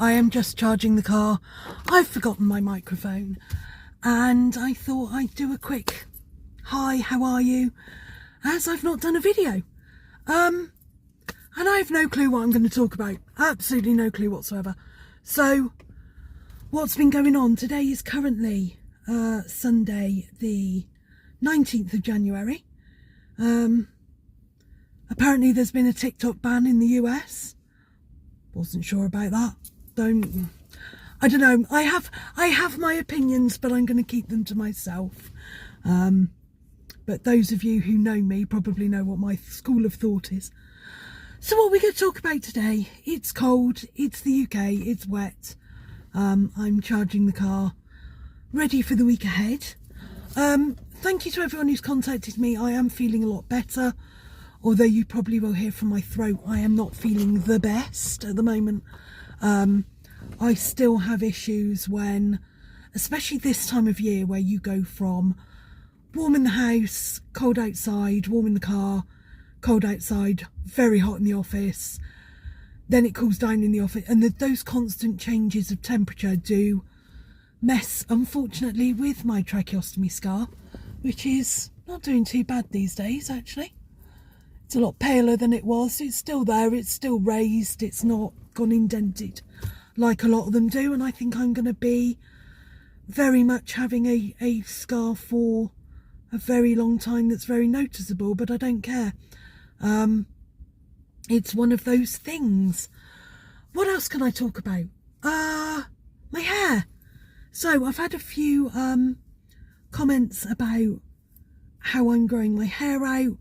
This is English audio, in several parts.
I am just charging the car. I've forgotten my microphone and I thought I'd do a quick hi, how are you, as I've not done a video. And I have no clue what I'm going to talk about. Absolutely no clue whatsoever. So what's been going on? Today is currently Sunday the 19th of January. Apparently there's been a TikTok ban in the US. Wasn't sure about that. I don't know. I have my opinions, but I'm going to keep them to myself. But those of you who know me probably know what my school of thought is. So what we're going to talk about today, it's cold, it's the UK, it's wet. I'm charging the car, ready for the week ahead. Thank you to everyone who's contacted me. I am feeling a lot better. Although you probably will hear from my throat, I am not feeling the best at the moment. I still have issues when, especially this time of year, where you go from warm in the house, cold outside, warm in the car, cold outside, very hot in the office, then it cools down in the office, and those constant changes of temperature do mess, unfortunately, with my tracheostomy scar, which is not doing too bad these days, actually. It's a lot paler than it was. It's still there, it's still raised, it's not gone indented like a lot of them do, and I think I'm going to be very much having a scar for a very long time that's very noticeable, but I don't care. It's one of those things. What else can I talk about? My hair. So I've had a few comments about how I'm growing my hair out.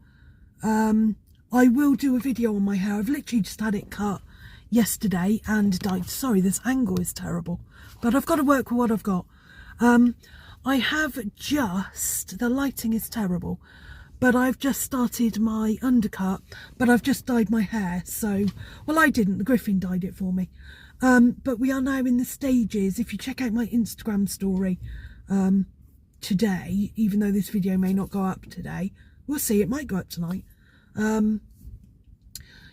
I will do a video on my hair. I've literally just had it cut yesterday and dyed. Sorry, this angle is terrible, but I've got to work with what I've got. I have just, the lighting is terrible, but I've just started my undercut, but I've just dyed my hair. So, well, I didn't, the Griffin dyed it for me. But we are now in the stages. If you check out my Instagram story today, even though this video may not go up today, we'll see, it might go up tonight.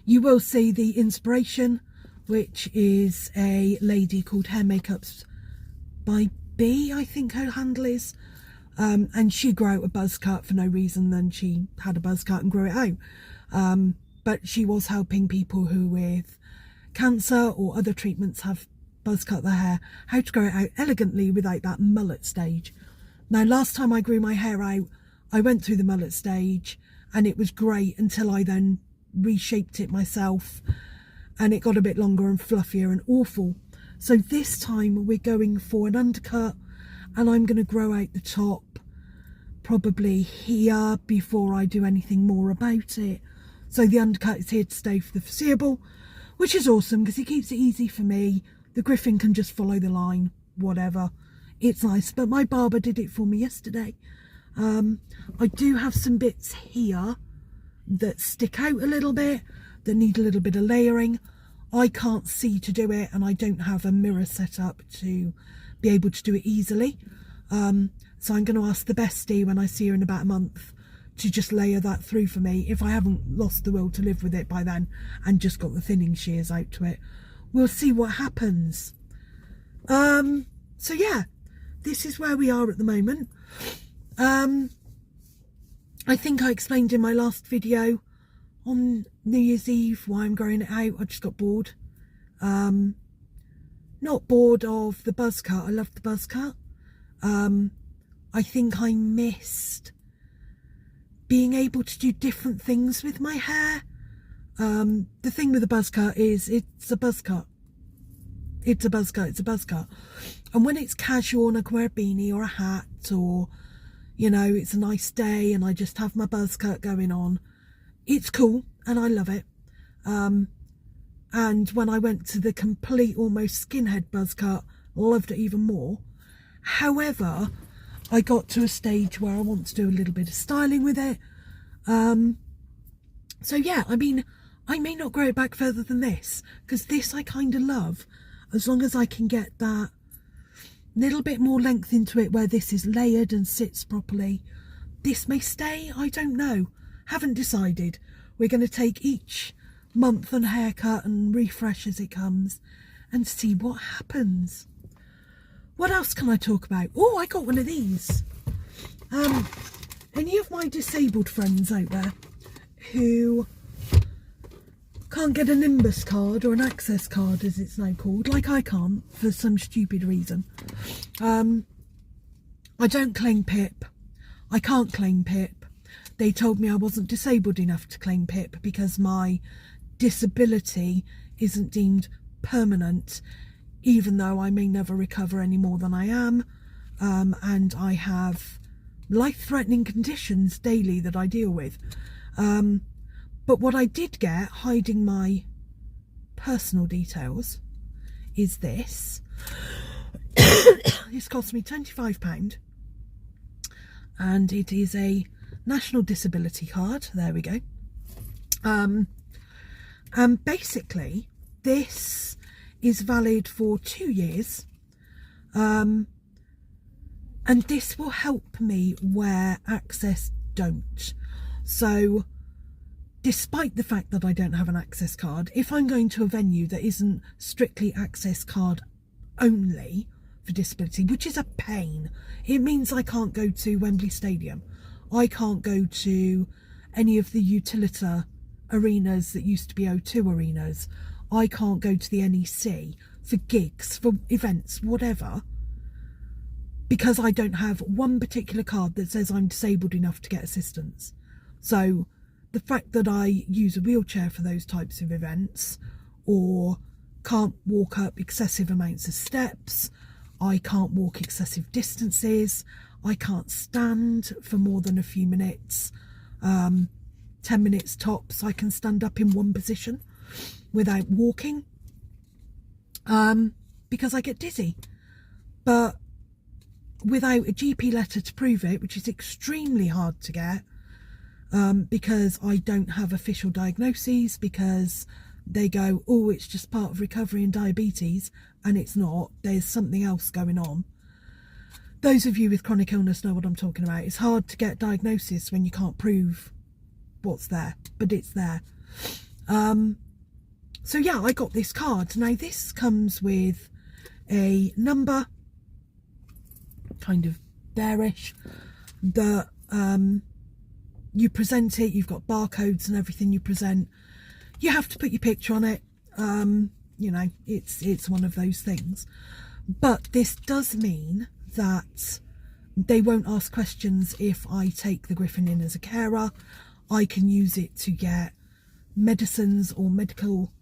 You will see the inspiration, which is a lady called Hair Makeups by B, I think her handle is. And she grew out a buzz cut for no reason, then she had a buzz cut and grew it out. But she was helping people who with cancer or other treatments have buzz cut their hair, how to grow it out elegantly without that mullet stage. Now, last time I grew my hair out, I went through the mullet stage and it was great until I then reshaped it myself and it got a bit longer and fluffier and awful. So this time we're going for an undercut, and I'm going to grow out the top probably here before I do anything more about it. So the undercut is here to stay for the foreseeable, which is awesome because it keeps it easy for me. The Griffin can just follow the line, whatever. It's nice, but my barber did it for me yesterday. I do have some bits here that stick out a little bit, that need a little bit of layering. I can't see to do it, and I don't have a mirror set up to be able to do it easily. So I'm going to ask the bestie when I see her in about a month to just layer that through for me, if I haven't lost the will to live with it by then and just got the thinning shears out to it. We'll see what happens. So yeah, this is where we are at the moment. I think I explained in my last video on New Year's Eve why I'm growing it out. I just got bored. Not bored of the buzz cut. I loved the buzz cut. I think I missed being able to do different things with my hair. The thing with the buzz cut is it's a buzz cut. It's a buzz cut. It's a buzz cut. And when it's casual and I can wear a beanie or a hat, or, you know, it's a nice day and I just have my buzz cut going on, it's cool and I love it. And when I went to the complete almost skinhead buzz cut, loved it even more. However, I got to a stage where I want to do a little bit of styling with it. So yeah, I mean, I may not grow it back further than this, because this I kind of love, as long as I can get that little bit more length into it where this is layered and sits properly. This may stay, I don't know. Haven't decided. We're going to take each month and haircut and refresh as it comes and see what happens. What else can I talk about? Oh, I got one of these. Any of my disabled friends out there who can't get a Nimbus card or an access card, as it's now called, like I can't for some stupid reason. I don't claim PIP. I can't claim PIP. They told me I wasn't disabled enough to claim PIP because my disability isn't deemed permanent, even though I may never recover any more than I am, and I have life-threatening conditions daily that I deal with. But what I did get, hiding my personal details, is this. This cost me £25, and it is a National Disability card. There we go. And basically this is valid for 2 years, and this will help me where access don't. So despite the fact that I don't have an access card, if I'm going to a venue that isn't strictly access card only for disability, which is a pain, it means I can't go to Wembley Stadium, I can't go to any of the Utilita arenas that used to be O2 arenas, I can't go to the NEC for gigs, for events, whatever, because I don't have one particular card that says I'm disabled enough to get assistance. So the fact that I use a wheelchair for those types of events, or can't walk up excessive amounts of steps, I can't walk excessive distances, I can't stand for more than a few minutes, 10 minutes tops, I can stand up in one position without walking, because I get dizzy. But without a GP letter to prove it, which is extremely hard to get, because I don't have official diagnoses, because they go, oh, it's just part of recovery and diabetes, and it's not, there's something else going on. Those of you with chronic illness know what I'm talking about. It's hard to get diagnosis when you can't prove what's there, but it's there. So yeah, I got this card. Now this comes with a number, kind of bearish, that you present it, you've got barcodes and everything you present, you have to put your picture on it, you know, it's one of those things. But this does mean that they won't ask questions if I take the Griffin in as a carer. I can use it to get medicines or medical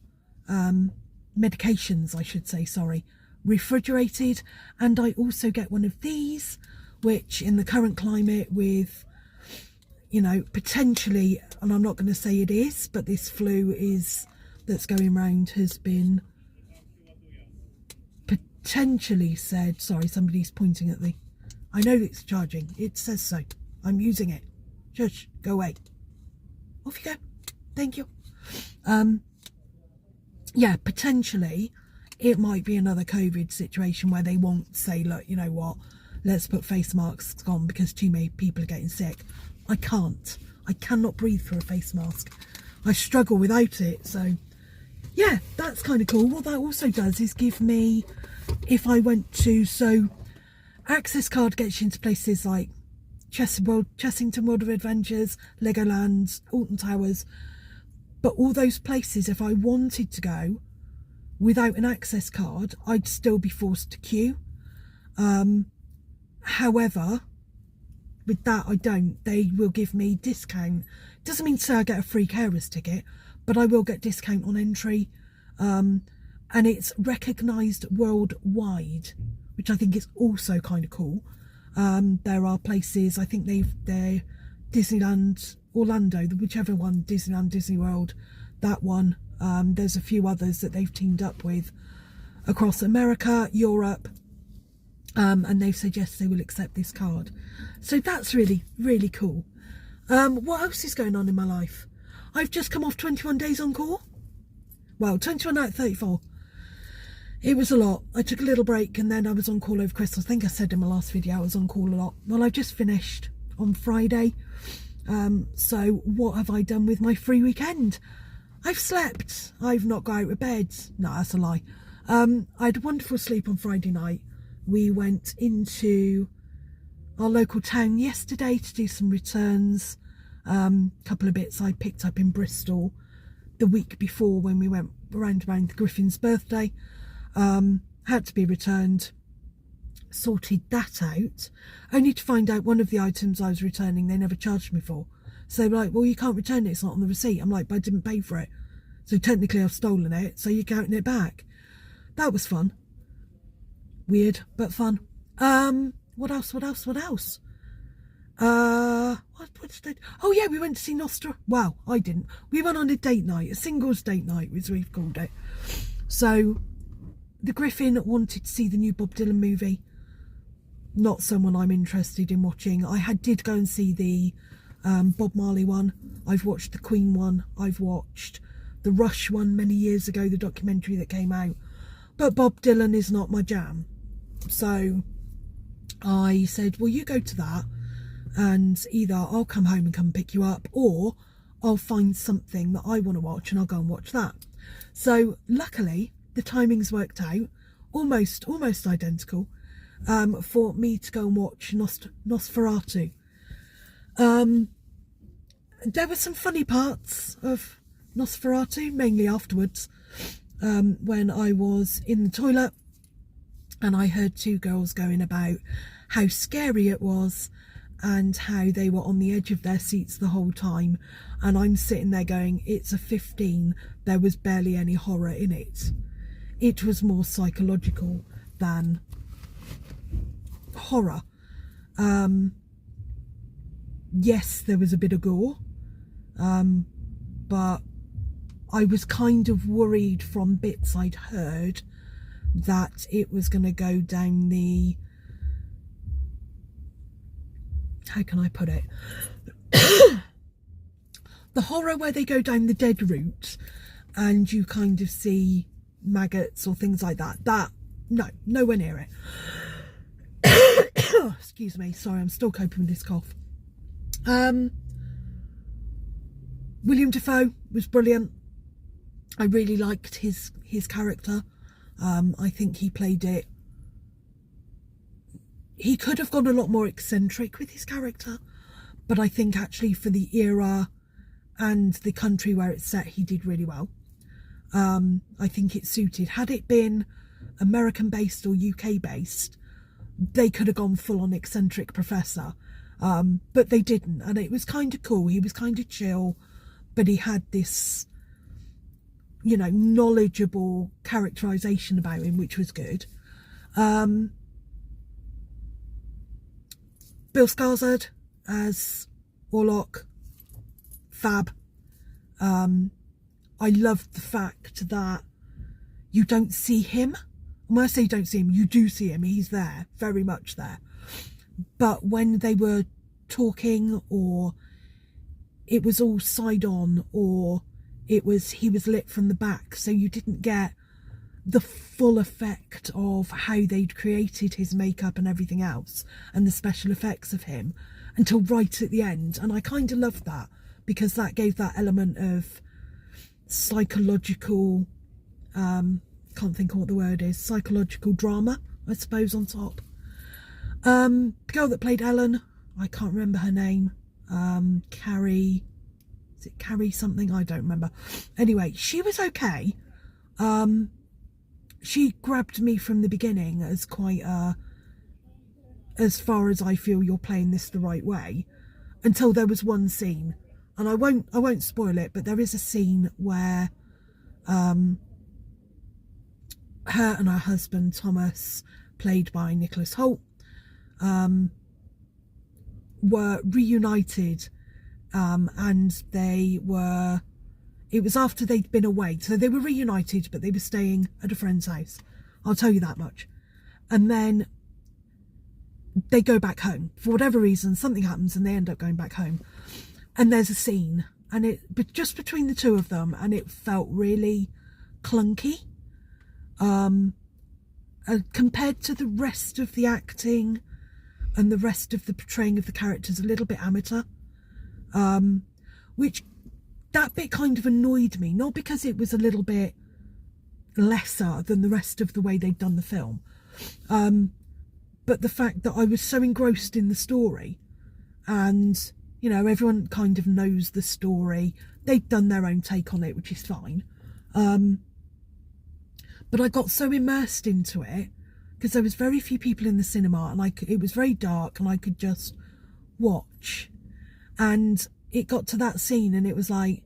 medications, I should say, sorry, refrigerated. And I also get one of these, which in the current climate with, you know, potentially, and I'm not going to say it is, but this flu that's going round has been potentially said, sorry, somebody's pointing at the, I know it's charging, it says so, I'm using it, shush, go away, off you go, thank you. Yeah, potentially it might be another COVID situation where they won't say, look, you know what, let's put face masks on because too many people are getting sick. I cannot breathe through a face mask. I struggle without it. So yeah, that's kind of cool. What that also does is give me, if I went to, so access card gets you into places like Chessington World of Adventures, Legoland, Alton Towers, but all those places, if I wanted to go without an access card, I'd still be forced to queue. However, with that I don't. They will give me discount. Doesn't mean to say I get a free carer's ticket, but I will get discount on entry, and it's recognised worldwide, which I think is also kind of cool. There are places, I think they're Disneyland Orlando, whichever one, Disneyland, Disney World, that one. There's a few others that they've teamed up with across America, Europe, and they've said yes, they will accept this card. So that's really, really cool. What else is going on in my life? I've just come off 21 days on call. Well, 21 out of 34. It was a lot. I took a little break and then I was on call over Christmas. I think I said in my last video I was on call a lot. Well, I've just finished on Friday. So what have I done with my free weekend? I've slept. I've not got out of bed. No, that's a lie. I had a wonderful sleep on Friday night. We went into our local town yesterday to do some returns. Couple of bits I picked up in Bristol the week before when we went around the Griffin's birthday. Had to be returned. Sorted that out, only to find out one of the items I was returning they never charged me for. So they were like, well, you can't return it, it's not on the receipt. I'm like, but I didn't pay for it, so technically I've stolen it, so you're counting it back. That was fun. Weird, but fun. What else? What did I... Oh yeah, we went to see Nostra. Well, I didn't. We went on a date night, a singles date night, as we've called it. So the Griffin wanted to see the new Bob Dylan movie. Not someone I'm interested in watching. I did go and see the Bob Marley one. I've watched the Queen one. I've watched the Rush one many years ago, the documentary that came out. But Bob Dylan is not my jam. So I said, well, you go to that, and either I'll come home and come pick you up, or I'll find something that I want to watch and I'll go and watch that. So luckily the timings worked out almost identical, for me to go and watch Nosferatu. There were some funny parts of Nosferatu, mainly afterwards, when I was in the toilet and I heard two girls going about how scary it was and how they were on the edge of their seats the whole time, and I'm sitting there going, it's a 15, there was barely any horror in it. It was more psychological than horror. Yes, there was a bit of gore, but I was kind of worried from bits I'd heard that it was going to go down the, how can I put it, the horror where they go down the dead route and you kind of see maggots or things like that. No, nowhere near it. Excuse me, sorry, I'm still coping with this cough. William Dafoe was brilliant. I really liked his character. I think he played it. He could have gone a lot more eccentric with his character, but I think actually for the era and the country where it's set, he did really well. I think it suited. Had it been American based or UK based, they could have gone full on eccentric professor, but they didn't, and it was kind of cool. He was kind of chill, but he had this, you know, knowledgeable characterization about him, which was good. Bill Skarsgård as Orlok, fab. I loved the fact that you don't see him. When I say you don't see him, you do see him. He's there, very much there. But when they were talking, or it was all side on, or he was lit from the back, so you didn't get the full effect of how they'd created his makeup and everything else and the special effects of him until right at the end. And I kind of loved that, because that gave that element of psychological, can't think of what the word is, psychological drama, I suppose, on top. The girl that played Ellen, I can't remember her name. Carrie, is it Carrie something? I don't remember. Anyway, she was okay. She grabbed me from the beginning as quite a, as far as I feel you're playing this the right way, until there was one scene, and I won't spoil it, but there is a scene where her and her husband Thomas, played by Nicholas Hoult, were reunited, and it was after they'd been away, so they were reunited, but they were staying at a friend's house, I'll tell you that much. And then they go back home for whatever reason, something happens and they end up going back home, and there's a scene, and but just between the two of them, and it felt really clunky, compared to the rest of the acting and the rest of the portraying of the characters, a little bit amateur, which that bit kind of annoyed me, not because it was a little bit lesser than the rest of the way they'd done the film. But the fact that I was so engrossed in the story, and, you know, everyone kind of knows the story. They'd done their own take on it, which is fine. But I got so immersed into it because there was very few people in the cinema, and it was very dark, and I could just watch. And it got to that scene, and it was like,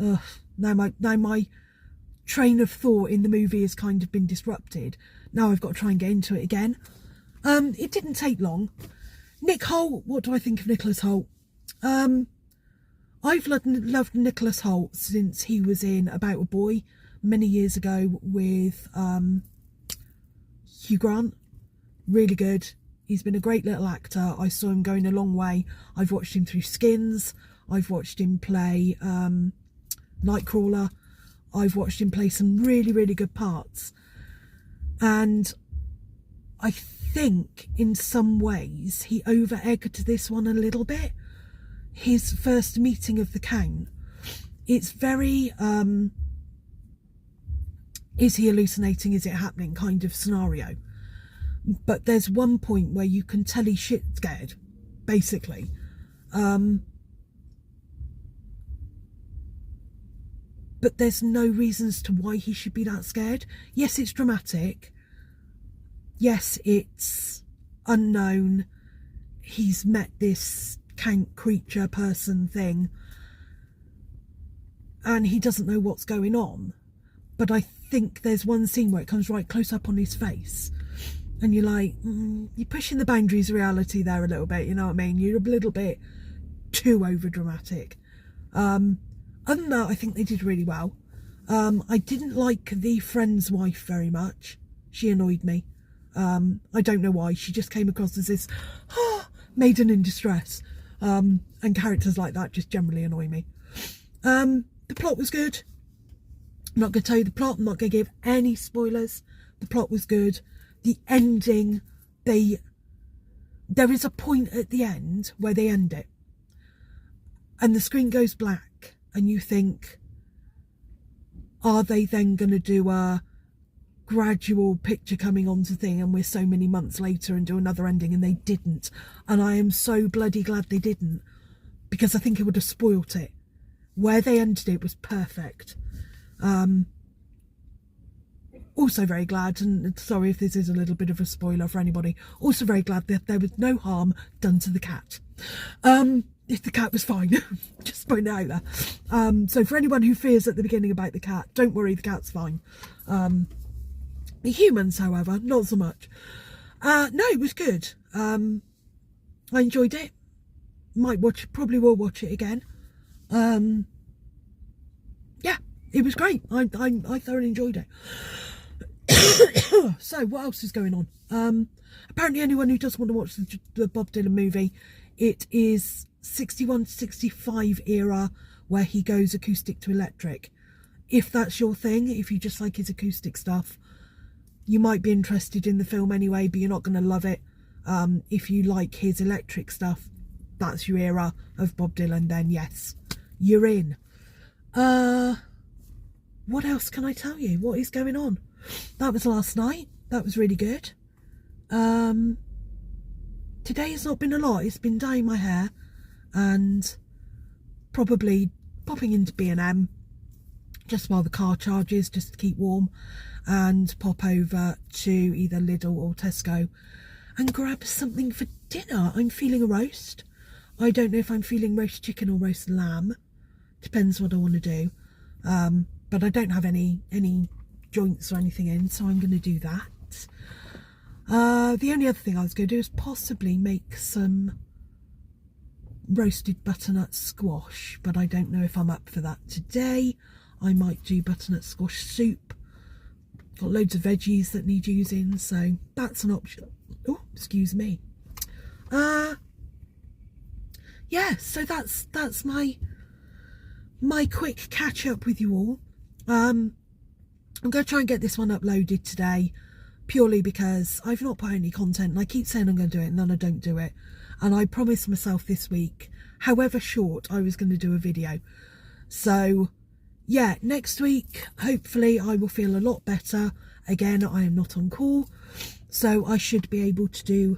ugh, now my train of thought in the movie has kind of been disrupted. Now I've got to try and get into it again. It didn't take long. Nick Hoult, what do I think of Nicholas Hoult? I've loved Nicholas Hoult since he was in About a Boy many years ago with Hugh Grant. Really good. He's been a great little actor. I saw him going a long way. I've watched him through Skins. I've watched him play Nightcrawler. I've watched him play some really, really good parts. And I think in some ways he over-egged this one a little bit. His first meeting of the Count, it's very is he hallucinating, is it happening kind of scenario. But there's one point where you can tell he's shit scared, basically. But there's no reasons to why he should be that scared. Yes, it's dramatic. Yes, it's unknown. He's met this Count creature person thing, and he doesn't know what's going on. But I think there's one scene where it comes right close up on his face, and you're like, you're pushing the boundaries of reality there a little bit, you know what I mean? You're a little bit too over dramatic. Other than that, I think they did really well. I didn't like the friend's wife very much. She annoyed me. I don't know why. She just came across as this maiden in distress. And characters like that just generally annoy me. The plot was good. I'm not going to tell you the plot. I'm not going to give any spoilers. The plot was good. The ending, there is a point at the end where they end it. And the screen goes black. And you think, are they then going to do a gradual picture coming onto thing, and we're so many months later, and do another ending? And they didn't. And I am so bloody glad they didn't, because I think it would have spoilt it. Where they ended it was perfect. Also very glad, and sorry if this is a little bit of a spoiler for anybody, also very glad that there was no harm done to the cat. If the cat was fine, just putting it out there. So for anyone who fears at the beginning about the cat, don't worry, the cat's fine. The humans, however, not so much. No, it was good. I enjoyed it. Probably will watch it again. Yeah, it was great. I thoroughly enjoyed it. So what else is going on? Apparently anyone who does want to watch the Bob Dylan movie, it is 61 to 65 era, where he goes acoustic to electric. If that's your thing, if you just like his acoustic stuff, you might be interested in the film anyway, but you're not going to love it. If you like his electric stuff, that's your era of Bob Dylan, then yes, you're in. What else can I tell you? What is going on? That was last night. That was really good. Today has not been a lot. It's been dyeing my hair and probably popping into B&M just while the car charges, just to keep warm, and pop over to either Lidl or Tesco and grab something for dinner. I'm feeling a roast. I don't know if I'm feeling roast chicken or roast lamb. Depends what I want to do. But I don't have any joints or anything in, so I'm going to do that. The only other thing I was going to do is possibly make some roasted butternut squash, but I don't know if I'm up for that today. I might do butternut squash soup. Got loads of veggies that need using, so that's an option. Oh, excuse me. Yeah, so that's my quick catch up with you all. I'm going to try and get this one uploaded today, purely because I've not put any content, and I keep saying I'm going to do it and then I don't do it. And I promised myself this week, however short, I was going to do a video. So yeah, next week, hopefully I will feel a lot better. Again, I am not on call, so I should be able to do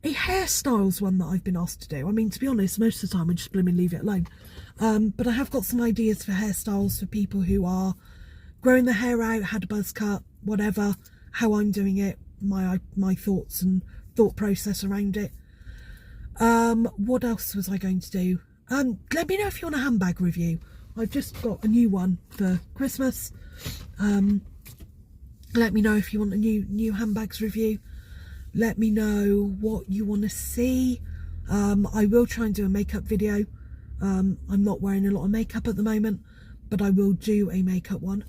a hairstyles one that I've been asked to do. I mean, to be honest, most of the time I just blooming leave it alone. But I have got some ideas for hairstyles for people who are growing their hair out, had a buzz cut, whatever, how I'm doing it, my thoughts and thought process around it. What else was I going to do? Let me know if you want a handbag review. I've just got a new one for Christmas. Let me know if you want a new handbags review. Let me know what you want to see. I will try and do a makeup video. I'm not wearing a lot of makeup at the moment, but I will do a makeup one.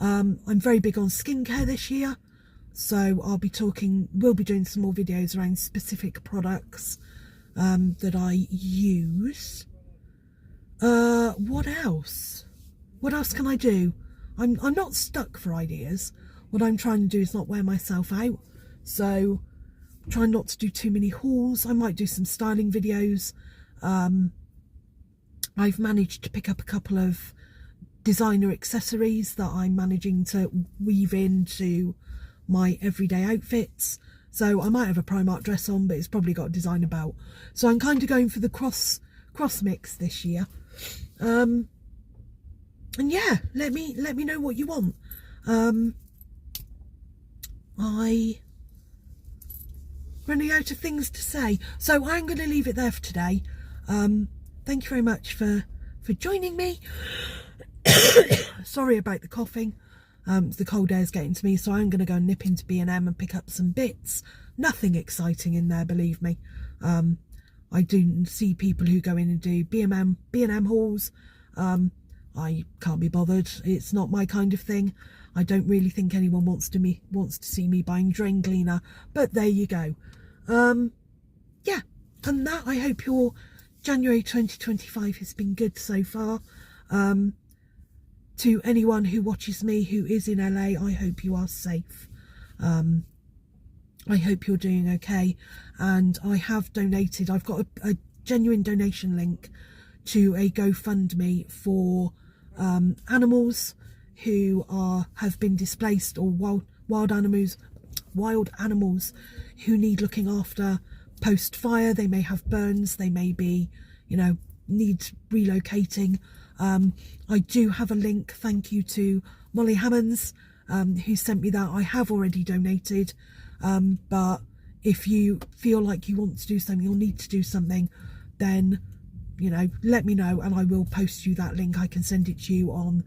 I'm very big on skincare this year, so we'll be doing some more videos around specific products that I use. What else? What else can I do? I'm not stuck for ideas. What I'm trying to do is not wear myself out, so try not to do too many hauls. I might do some styling videos. I've managed to pick up a couple of designer accessories that I'm managing to weave into my everyday outfits. So I might have a Primark dress on, but it's probably got a designer belt. So I'm kind of going for the cross mix this year. And yeah, let me know what you want. I'm running out of things to say, so I'm going to leave it there for today. Thank you very much for joining me. Sorry about the coughing. The cold air's getting to me, so I'm going to go and nip into B&M and pick up some bits. Nothing exciting in there, believe me. I do see people who go in and do B&M hauls. I can't be bothered. It's not my kind of thing. I don't really think anyone wants to see me buying drain cleaner, but there you go. Yeah, and that, I hope your January 2025 has been good so far. To anyone who watches me who is in LA, I hope you are safe. I hope you're doing okay, and I have donated. I've got a genuine donation link to a GoFundMe for animals who have been displaced, or wild animals who need looking after post fire. They may have burns, they may be, need relocating. I do have a link. Thank you to Molly Hammonds, who sent me that. I have already donated, but if you feel like you want to do something or need to do something, then let me know and I will post you that link. I can send it to you on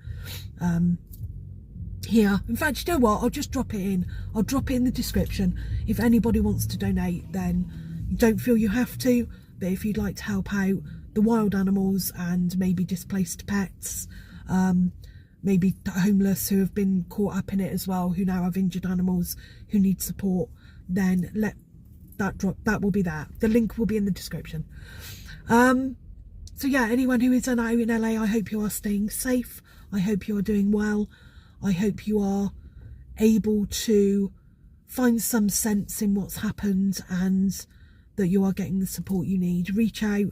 here. In fact, you know what, I'll just drop it in. I'll drop it in the description. If anybody wants to donate, then you don't feel you have to, but if you'd like to help out the wild animals and maybe displaced pets, maybe homeless who have been caught up in it as well, who now have injured animals who need support, then let that drop. That will be there. The link will be in the description. So yeah, anyone who is now in LA, I hope you are staying safe. I hope you are doing well. I hope you are able to find some sense in what's happened and that you are getting the support you need. Reach out,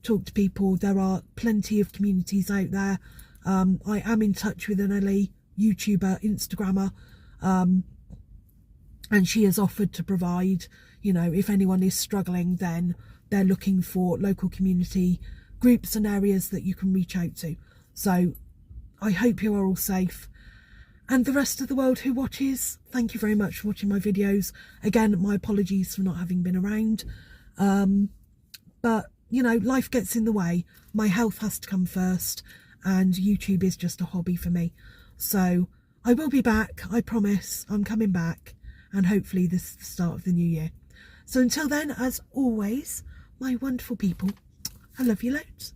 talk to people. There are plenty of communities out there. I am in touch with an LA YouTuber, Instagrammer, and she has offered to provide, if anyone is struggling, then they're looking for local community groups and areas that you can reach out to. So I hope you are all safe. And the rest of the world who watches, thank you very much for watching my videos. Again, my apologies for not having been around. But, life gets in the way. My health has to come first, and YouTube is just a hobby for me. So I will be back, I promise. I'm coming back, and hopefully this is the start of the new year. So until then, as always, my wonderful people, I love you loads.